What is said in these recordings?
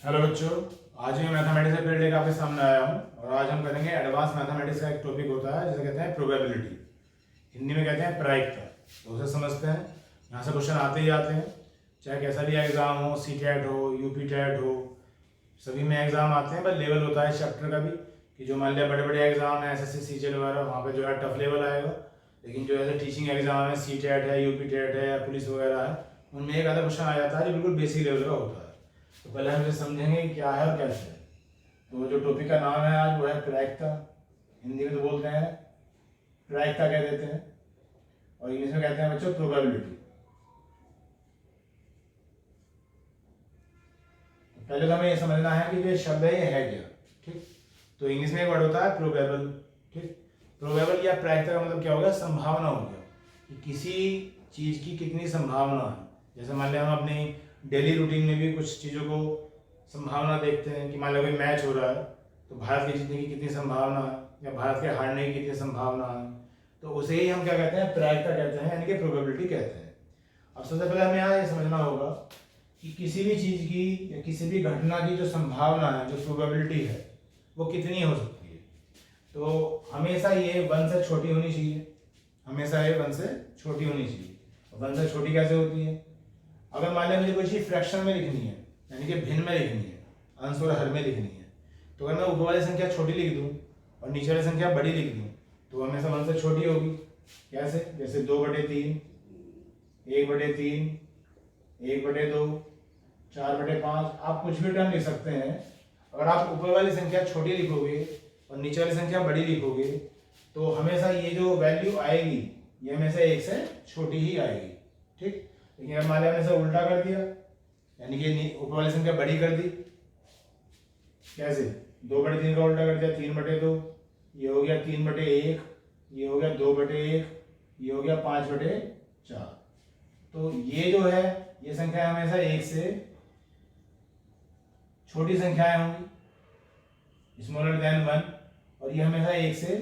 Hello बच्चों, आज मैं मैथमेटिक्स का पीरियड लेकर आपके सामने आया हूँ और आज हम करेंगे एडवांस मैथमेटिक्स का एक टॉपिक होता है जिसे कहते हैं प्रोबेबिलिटी। हिंदी में कहते हैं प्रायिकता। तो उसे समझते हैं। यहाँ से क्वेश्चन आते ही आते हैं, चाहे कैसा भी एग्जाम हो, CTET हो, UP TET हो, सभी में एग्जाम आते हैं। बस लेवल होता है इस चैप्टर का भी कि जो मान लिया बड़े बड़े एग्जाम है SSC CGEL वगैरह, वहाँ पे जो है टफ लेवल आएगा। लेकिन जो ऐसे टीचिंग एग्जाम है, CTET है, UP TET है या पुलिस वगैरह है, उनमें एक आधा क्वेश्चन आ जाता है जो बिल्कुल बेसिक लेवल का होता है। तो पहले हम इसे समझेंगे कि क्या है और कैसे है। तो जो टॉपिक का नाम है आज वो है प्रायिकता। हिंदी में तो बोलते हैं प्रायिकता कह देते हैं और इंग्लिश में कहते हैं बच्चों प्रोबेबिलिटी। तो पहले तो हमें ये समझना है कि ये शब्द है ये है क्या। ठीक, तो इंग्लिश में एक वर्ड होता है प्रोबेबल। ठीक, प्रोबेबल या प्रायिकता का मतलब क्या हो गया? संभावना हो गया कि किसी चीज की कितनी संभावना है। जैसे मान लिया हम अपनी डेली रूटीन में भी कुछ चीज़ों को संभावना देखते हैं कि मान लो कोई मैच हो रहा है तो भारत के जीतने की कितनी संभावना है या भारत के हारने की कितनी संभावना है। तो उसे ही हम क्या कहते हैं? प्रायिकता कहते हैं, यानी कि प्रोबेबिलिटी कहते हैं। अब सबसे पहले हमें यहाँ ये समझना होगा कि किसी भी चीज़ की या किसी भी घटना की जो संभावना है, जो प्रोबेबिलिटी है, वो कितनी हो सकती है। तो हमेशा ये 1 से छोटी होनी चाहिए। हमेशा ये 1 से छोटी होनी चाहिए। 1 से छोटी कैसे होती है? अगर मान लिया मुझे कोई चीज़ फ्रैक्शन में लिखनी है, यानी कि भिन्न में लिखनी है, अंश और हर में लिखनी है, तो अगर मैं ऊपर वाली संख्या छोटी लिख दूं और नीचे वाली संख्या बड़ी लिख दूं तो हमेशा 1 से छोटी होगी। कैसे? जैसे 2/3, 1/3, 1/2, 4/5, आप कुछ भी टर्म लिख सकते हैं। अगर आप ऊपर वाली संख्या छोटी लिखोगे और नीचे वाली संख्या बड़ी लिखोगे तो हमेशा ये जो वैल्यू आएगी ये हमेशा 1 से छोटी ही आएगी। ठीक, लेकिन अगर मान लिया हमने उल्टा कर दिया, यानी कि ऊपर वाली संख्या बड़ी कर दी, कैसे? 2/3 का उल्टा कर दिया 3/2, ये हो गया 3/1, ये हो गया 2/1, ये हो गया 5/4। तो ये जो है ये संख्या हमेशा 1 से छोटी संख्याएं होंगी, स्मॉलर देन 1, और ये हमेशा 1 से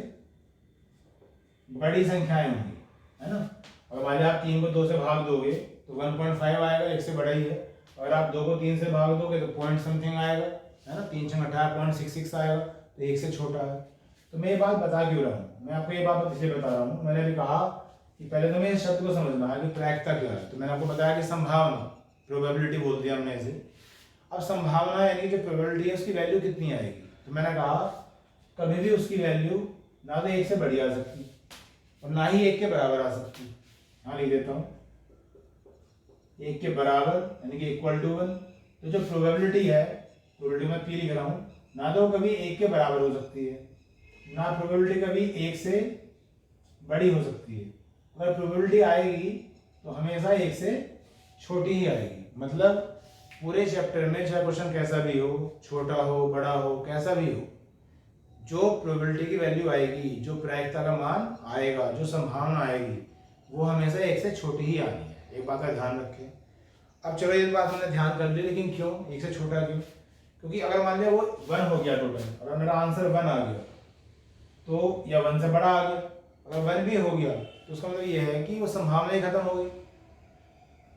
बड़ी संख्याएं होंगी, है ना। अगर मान लिया आप 3 को 2 से भाग दोगे तो 1.5 आएगा, 1 से बड़ा ही है। अगर आप 2 को 3 से भाग दोगे तो पॉइंट समथिंग आएगा, है ना। 3 6 18 0.66 आएगा, तो 1 से छोटा है। तो मैं ये बात बता क्यों रहा हूँ? मैं आपको ये बात इसलिए बता रहा हूँ, मैंने अभी कहा कि पहले तो मैं इस शब्द को समझना है कि प्रायिकता क्या है। तो मैंने आपको बताया कि संभावना, प्रोबेबिलिटी बोल दिया हमने इसे। अब संभावना यानी जो प्रोबेबिलिटी है उसकी वैल्यू कितनी आएगी। तो मैंने कहा कभी भी उसकी वैल्यू ना तो 1 से बड़ी आ सकती और ना ही 1 के बराबर आ सकती। हाँ, लिख देता हूँ 1 के बराबर यानी कि इक्वल टू 1। तो जो प्रोबेबिलिटी है, प्रोबेबिलिटी में P लिख रहा हूँ, ना तो कभी 1 के बराबर हो सकती है, ना प्रोबेबिलिटी कभी 1 से बड़ी हो सकती है। अगर प्रोबेबिलिटी आएगी तो हमेशा 1 से छोटी ही आएगी। मतलब पूरे चैप्टर में चाहे क्वेश्चन कैसा भी हो, छोटा हो बड़ा हो कैसा भी हो, जो प्रोबेबिलिटी की वैल्यू आएगी, जो प्रायिकता का मान आएगा, जो संभावना आएगी, वो हमेशा 1 से छोटी ही आनी है। एक बात का ध्यान रखें। अब चलो ये बात हमने ध्यान कर ली, लेकिन क्यों 1 से छोटा क्यों? क्योंकि अगर मान लिया वो 1 हो गया टोटल, अगर मेरा आंसर 1 आ गया तो, या 1 से बड़ा आ गया, अगर 1 भी हो गया तो उसका मतलब ये है कि वो संभावना ही खत्म हो गई।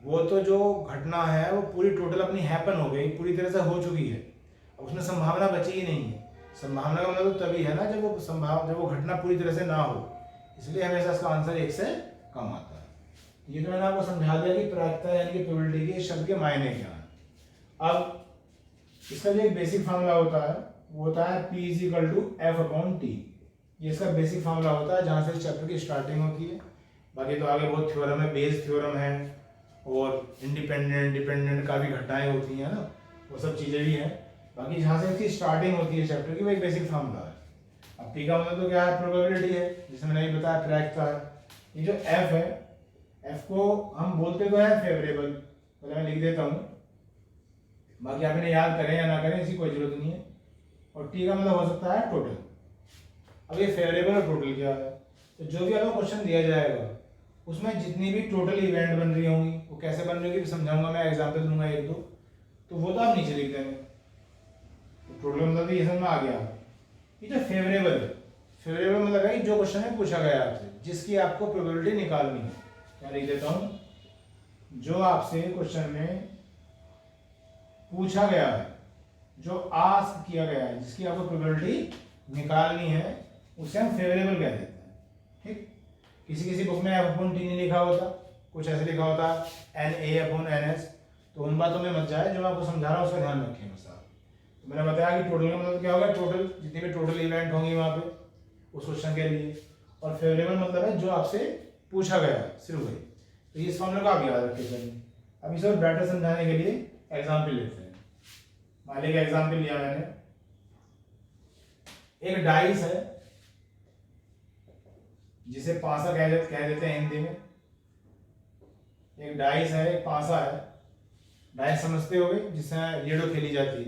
वो तो जो घटना है वो पूरी टोटल अपनी हैपन हो गई, पूरी तरह से हो चुकी है। अब उसमें संभावना बची ही नहीं है। संभावना का मतलब तभी है ना जब वो घटना पूरी तरह से ना हो। इसलिए हमेशा इसका आंसर 1 से कम आता है। ये तो मैंने आपको समझा दिया कि प्रायिकता यानी कि प्रोबेबिलिटी के शब्द के मायने क्या है। अब इसका जो एक बेसिक फार्मूला होता है वो होता है P = F/T। ये इसका बेसिक फार्मूला होता है जहाँ से इस चैप्टर की स्टार्टिंग होती है। बाकी तो आगे बहुत थ्योरम है, बेस थ्योरम है और इंडिपेंडेंट डिपेंडेंट का भी घटनाएं होती हैं ना, वो सब चीज़ें भी हैं। बाकी जहाँ से इसकी स्टार्टिंग होती है चैप्टर की वो एक बेसिक फार्मूला है। अब P का मतलब तो क्या है? प्रोबेबिलिटी है, जिसे मैंने ये बताया प्रायिकता है। ये जो F है, F को हम बोलते तो है फेवरेबल, पहले मैं लिख देता हूँ, बाकी आप इन्हें याद करें या ना करें इसकी कोई जरूरत नहीं है। और T का मतलब हो सकता है टोटल। अब ये फेवरेबल और टोटल क्या है? तो जो भी आपको क्वेश्चन दिया जाएगा उसमें जितनी भी टोटल इवेंट बन रही होंगी वो कैसे बन रही होगी समझाऊंगा मैं, एग्जाम्पल दूंगा 1 2, तो वो तो आप नीचे लिख देंगे। तो टोटल मतलब ये समझ में आ गया। ये जो फेवरेबल मतलब है जो क्वेश्चन में पूछा गया आपसे, जिसकी आपको प्रोबेबिलिटी निकालनी है। क्या लिख देता हूँ? जो आपसे क्वेश्चन में पूछा गया है जो आस्क किया गया है, जिसकी आपको प्रोबेबिलिटी निकालनी है, उसे हम फेवरेबल कह देते हैं। ठीक, किसी किसी बुक में F/T नहीं लिखा होता, कुछ ऐसे लिखा होता NA/NS, तो उन बातों में मत जाए, जो मैं आपको समझा रहा हूँ उसका ध्यान रखें बस आप। तो मैंने बताया कि टोटल का मतलब क्या होगा, टोटल जितनी भी टोटल इवेंट होंगी वहाँ पे उस क्वेश्चन के लिए, और फेवरेबल मतलब है जो आपसे पूछा गया सिर्फ वही। तो इस फॉर्मूले को आप याद रखिए करेंगे। अब इसे बेटर समझाने के लिए एग्जाम्पल लेते हैं। मान लीजिए एग्जाम्पल लिया मैंने, एक डाइस है जिसे पासा कह देते हैं हिंदी में। एक डाइस है, एक पासा है। डाइस समझते होगे, जिससे लूडो खेली जाती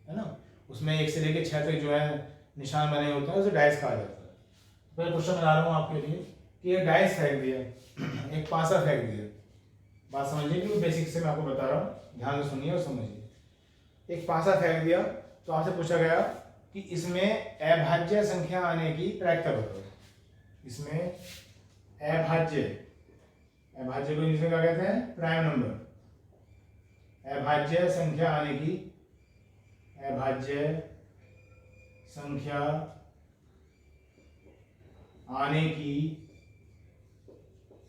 है ना, उसमें 1 से लेकर 6 तक जो है निशान बने होते हैं, उसे डाइस कहा जाता है। तो मैं क्वेश्चन बना रहा हूँ आपके लिए कि एक डाइस फेंक दिया, एक पासा फेंक दिया। बात समझिए कि बेसिक से मैं आपको बता रहा हूँ, ध्यान से सुनिए और समझिए। एक पासा फेंक दिया तो आपसे पूछा गया कि इसमें अभाज्य संख्या आने की प्रायिकता बताओ। इसमें अभाज्य को इंग्लिश में क्या कहते हैं, प्राइम नंबर। अभाज्य संख्या आने की, अभाज्य संख्या आने की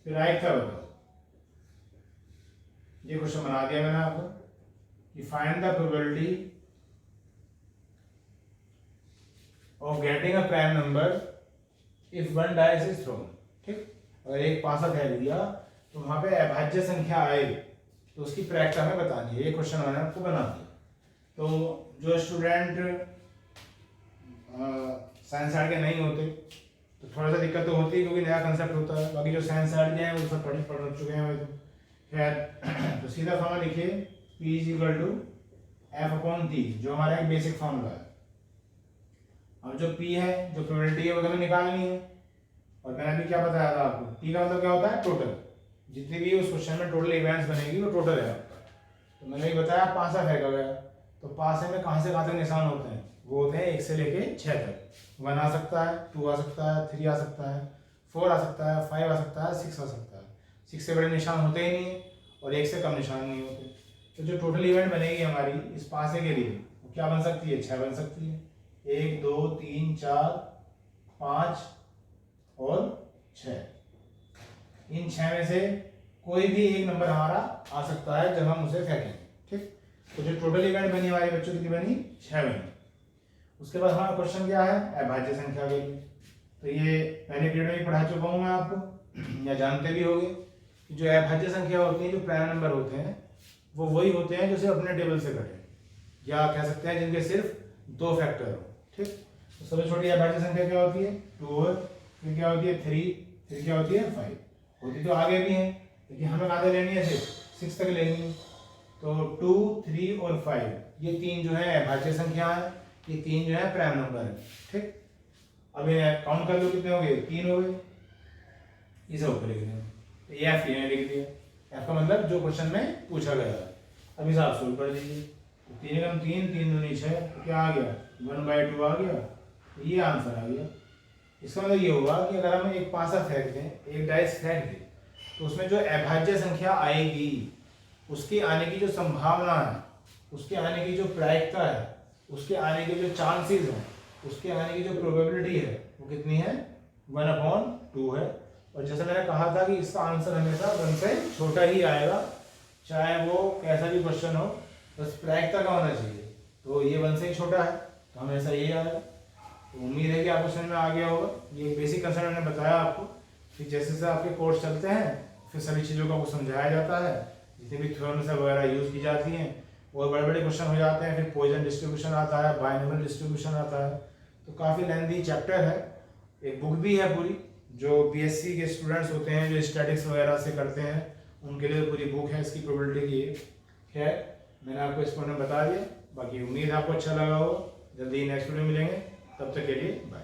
प्रायिकता बताओ। ये क्वेश्चन बना दिया मैंने आपको कि find the probability of getting a prime number if one dice is throne. ठीक, अगर एक पासा फेंक दिया तो वहां पे अभाज्य संख्या आए तो उसकी प्रायिकता हमें बतानी है। ये क्वेश्चन मैंने आपको बना दिया। तो जो स्टूडेंट साइंस साइड के नहीं होते तो थोड़ा सा दिक्कत तो होती है, क्योंकि नया कंसेप्ट होता है। बाकी जो साइंस साइड के हैं वो सब पढ़ चुके हैं तो खैर। तो सीधा फॉर्मूला लिखिए, P = F/T, जो हमारा एक बेसिक फॉर्मूला है। अब जो P है, जो प्रोबेबिलिटी है, वो हमें निकालनी है। और मैंने अभी क्या बताया था आपको, P का मतलब क्या होता है, टोटल। जितनी भी उस क्वेश्चन में टोटल इवेंट्स बनेगी वो टोटल है आपका। तो मैंने ये बताया पासा फेंका गया, तो पासे में कहाँ से कहाँ तक निशान होते हैं, वो होते हैं 1 से लेके 6 तक। 1 आ सकता है, 2 आ सकता है, 3 आ सकता है, 4 आ सकता है, 5 आ सकता है, 6 आ सकता है। 6 से बड़े निशान होते ही नहीं है और 1 से कम निशान नहीं होते। तो जो टोटल इवेंट बनेगी हमारी इस पासे के लिए, वो क्या बन सकती है, 6 बन सकती है। 1 2 3 4 5 और 6। इन 6 में से कोई भी एक नंबर हमारा आ सकता है जब हम उसे फेंकेंगे। ठीक, तो जो टोटल इवेंट बनी हमारे बच्चों की बनी 6 बनी। उसके बाद हमारा क्वेश्चन क्या है, अभाज्य संख्या के लिए। तो ये पहले पीरियड में ही पढ़ा चुका हूँ मैं आपको, या जानते भी होंगे कि जो अभाज्य संख्या होती है, जो प्राइम नंबर होते हैं, वो वही होते हैं जो सिर्फ अपने टेबल से कटे, या कह सकते हैं जिनके सिर्फ 2 फैक्टर हो। ठीक, तो सबसे छोटी अभाज्य संख्या क्या होती है, 2, फिर क्या होती है 3, फिर क्या होती है 5। होती तो आगे भी है, लेकिन हमें आगे लेनी है सिर्फ 6 तक लेनी है। तो 2, 3 और 5 ये 3 जो है अभाज्य संख्या है, ये 3 जो है प्राइम नंबर है। ठीक, अब ये काउंट कर लो कितने हो गए, 3 हो गए। इसे ऊपर लिख दें, तो ये F यहाँ लिख दिया। F का मतलब जो क्वेश्चन में पूछा गया है। अब इसे आप सोल्व कर दीजिए। तो 3 × 3 3 दूनी 6, तो क्या आ गया, 1/2 आ गया। तो ये आंसर आ गया। इसका मतलब ये होगा कि अगर हम एक पासा फेंक दें, एक डाइस फेंक दें, तो उसमें जो अभाज्य संख्या आएगी उसके आने की जो संभावना है, उसके आने की जो प्रायिकता है, उसके आने के जो चांसेस हैं, उसके आने की जो प्रोबेबिलिटी है, वो कितनी है, 1/2 है। और जैसे मैंने कहा था कि इसका आंसर हमेशा 1 से छोटा ही आएगा, चाहे वो कैसा भी क्वेश्चन हो, बस प्रायिकता का होना चाहिए। तो ये 1 से ही छोटा है, तो हमेशा यही आएगा। तो उम्मीद है कि आपको समझ में आ गया होगा। ये बेसिक कंसेप्ट मैंने बताया आपको कि जैसे जैसे आपके कोर्स चलते हैं फिर सभी चीज़ों को आपको समझाया जाता है, जितनी भी थ्योरम्स वगैरह यूज़ की जाती हैं, और बड़े बड़े क्वेश्चन हो जाते हैं। फिर पॉइजन डिस्ट्रीब्यूशन आता है, बाइनोमियल डिस्ट्रीब्यूशन आता है। तो काफ़ी लेंथी चैप्टर है। एक बुक भी है पूरी, जो बीएससी के स्टूडेंट्स होते हैं, जो स्टैटिक्स वगैरह से करते हैं, उनके लिए पूरी बुक है इसकी प्रोबेबिलिटी की। खैर, मैंने आपको इस पर बता दिया। बाकी उम्मीद आपको अच्छा लगा हो। जल्दी नेक्स्ट वीडियो मिलेंगे, तब तक के लिए बाय।